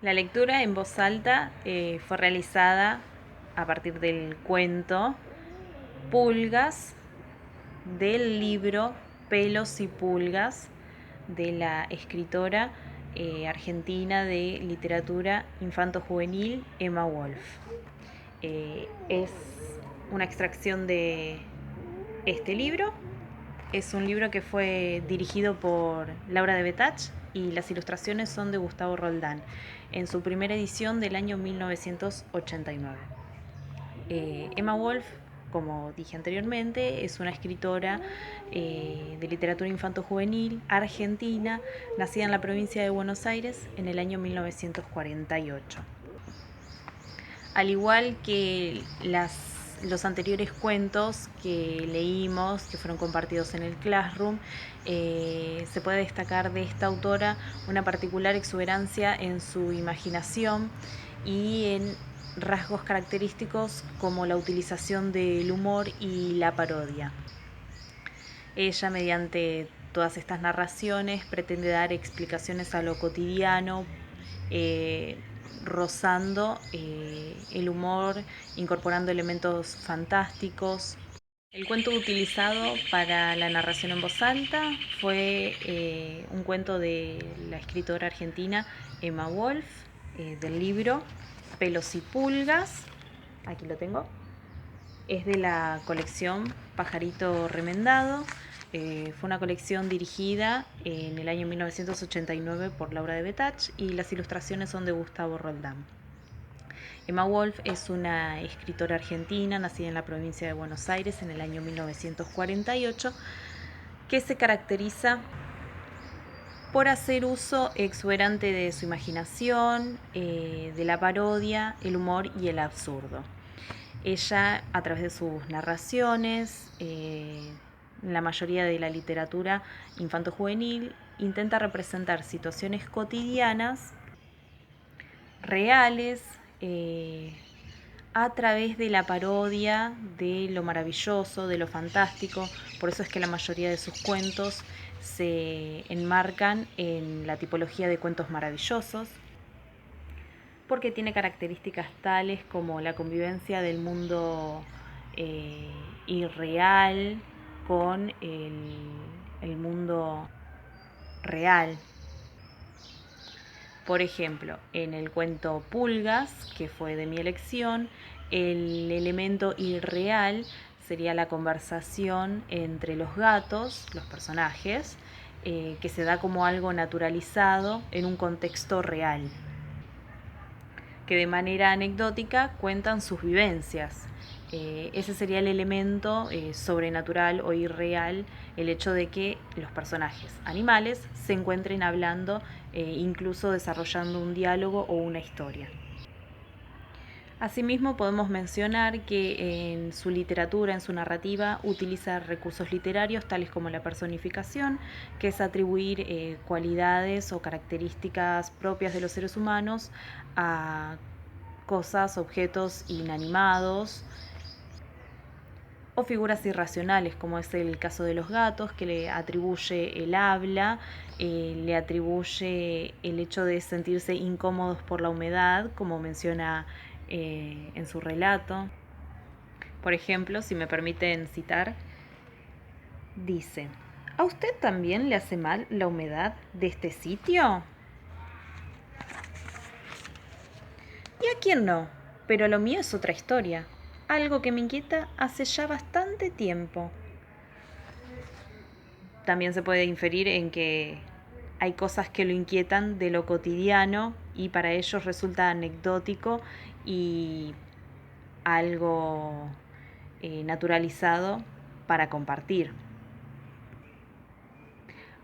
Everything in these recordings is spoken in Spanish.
La lectura en voz alta fue realizada a partir del cuento Pulgas del libro Pelos y Pulgas de la escritora argentina de literatura infanto-juvenil Emma Wolf. Es una extracción de este libro. Es un libro que fue dirigido por Laura de Betach y las ilustraciones son de Gustavo Roldán en su primera edición del año 1989. Emma Wolf, como dije anteriormente, es una escritora de literatura infanto-juvenil argentina, nacida en la provincia de Buenos Aires en el año 1948. Al igual que los anteriores cuentos que leímos, que fueron compartidos en el Classroom, se puede destacar de esta autora una particular exuberancia en su imaginación y en rasgos característicos como la utilización del humor y la parodia. Ella, mediante todas estas narraciones, pretende dar explicaciones a lo cotidiano, rozando el humor, incorporando elementos fantásticos. El cuento utilizado para la narración en voz alta fue un cuento de la escritora argentina Emma Wolf, del libro Pelos y Pulgas. Aquí lo tengo. Es de la colección Pajarito Remendado. Fue una colección dirigida en el año 1989 por Laura de Betach y las ilustraciones son de Gustavo Roldán. Emma Wolf es una escritora argentina nacida en la provincia de Buenos Aires en el año 1948 que se caracteriza por hacer uso exuberante de su imaginación, de la parodia, el humor y el absurdo. Ella, a través de sus narraciones, la mayoría de la literatura infanto-juvenil, intenta representar situaciones cotidianas, reales, a través de la parodia de lo maravilloso, de lo fantástico. Por eso es que la mayoría de sus cuentos se enmarcan en la tipología de cuentos maravillosos, porque tiene características tales como la convivencia del mundo irreal con el mundo real. Por ejemplo, en el cuento Pulgas, que fue de mi elección, el elemento irreal sería la conversación entre los gatos, los personajes, que se da como algo naturalizado en un contexto real, que de manera anecdótica cuentan sus vivencias. Ese sería el elemento sobrenatural o irreal, el hecho de que los personajes animales se encuentren hablando, incluso desarrollando un diálogo o una historia. Asimismo, podemos mencionar que en su literatura, en su narrativa, utiliza recursos literarios tales como la personificación, que es atribuir cualidades o características propias de los seres humanos a cosas, objetos inanimados o figuras irracionales, como es el caso de los gatos, que le atribuye el habla, le atribuye el hecho de sentirse incómodos por la humedad, como menciona en su relato. Por ejemplo, si me permiten citar, dice: ¿a usted también le hace mal la humedad de este sitio? ¿Y a quién no? Pero lo mío es otra historia, algo que me inquieta hace ya bastante tiempo. También se puede inferir en que hay cosas que lo inquietan de lo cotidiano y para ellos resulta anecdótico y algo naturalizado para compartir.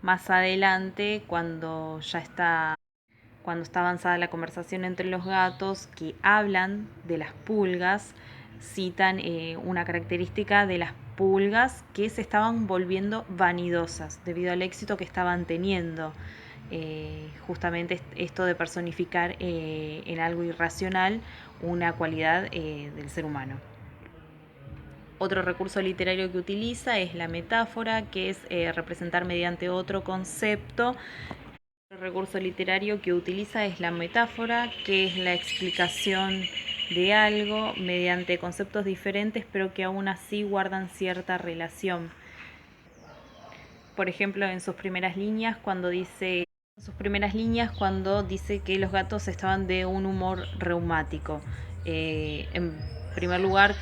Más adelante, cuando está avanzada la conversación entre los gatos que hablan de las pulgas, citan una característica de las pulgas que se estaban volviendo vanidosas debido al éxito que estaban teniendo. Justamente esto de personificar en algo irracional una cualidad del ser humano. Otro recurso literario que utiliza es la metáfora, que es representar mediante otro concepto El recurso literario que utiliza es la metáfora, que es la explicación de algo mediante conceptos diferentes, pero que aún así guardan cierta relación. Por ejemplo, en sus primeras líneas, cuando dice que los gatos estaban de un humor reumático. En primer lugar,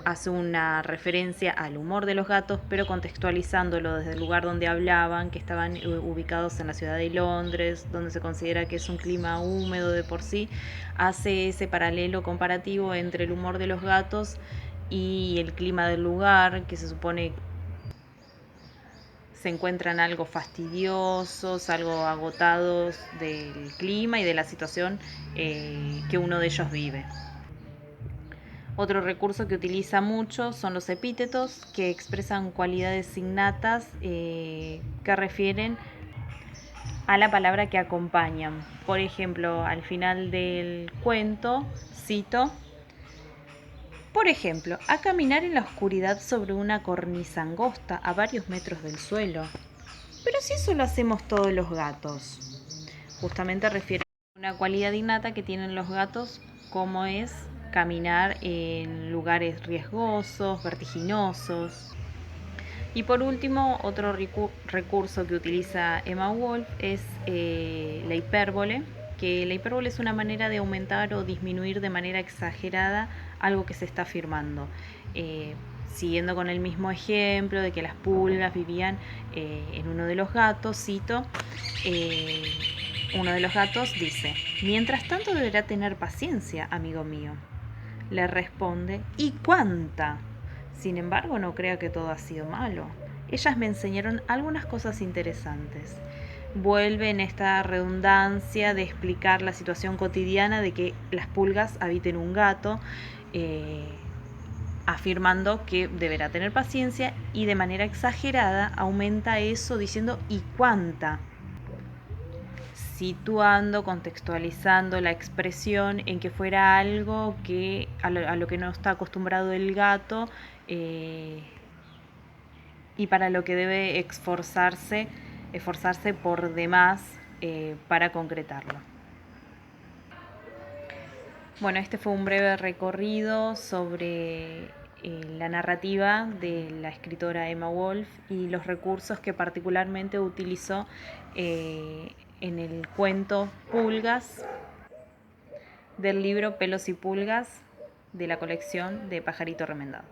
hace una referencia al humor de los gatos, pero contextualizándolo desde el lugar donde hablaban, que estaban ubicados en la ciudad de Londres, donde se considera que es un clima húmedo de por sí. Hace ese paralelo comparativo entre el humor de los gatos y el clima del lugar, que se supone se encuentran algo fastidiosos, algo agotados del clima y de la situación que uno de ellos vive. Otro recurso que utiliza mucho son los epítetos, que expresan cualidades innatas que refieren a la palabra que acompañan. Por ejemplo, al final del cuento, cito: por ejemplo, a caminar en la oscuridad sobre una cornisa angosta a varios metros del suelo. Pero si eso lo hacemos todos los gatos. Justamente refiere a una cualidad innata que tienen los gatos, como es caminar en lugares riesgosos, vertiginosos. Y por último, otro recurso que utiliza Emma Wolf es la hipérbole, que la hipérbole es una manera de aumentar o disminuir de manera exagerada algo que se está afirmando. Siguiendo con el mismo ejemplo de que las pulgas vivían en uno de los gatos, cito, uno de los gatos dice: mientras tanto deberá tener paciencia, amigo mío. Le responde: ¿y cuánta? Sin embargo, no crea que todo ha sido malo. Ellas me enseñaron algunas cosas interesantes. Vuelve en esta redundancia de explicar la situación cotidiana de que las pulgas habiten un gato, afirmando que deberá tener paciencia, y de manera exagerada aumenta eso diciendo ¿y cuánta? Situando, contextualizando la expresión en que fuera algo que a lo que no está acostumbrado el gato, y para lo que debe esforzarse por demás para concretarlo. Bueno, este fue un breve recorrido sobre la narrativa de la escritora Emma Wolf y los recursos que particularmente utilizó en el cuento Pulgas del libro Pelos y Pulgas de la colección de Pajarito Remendado.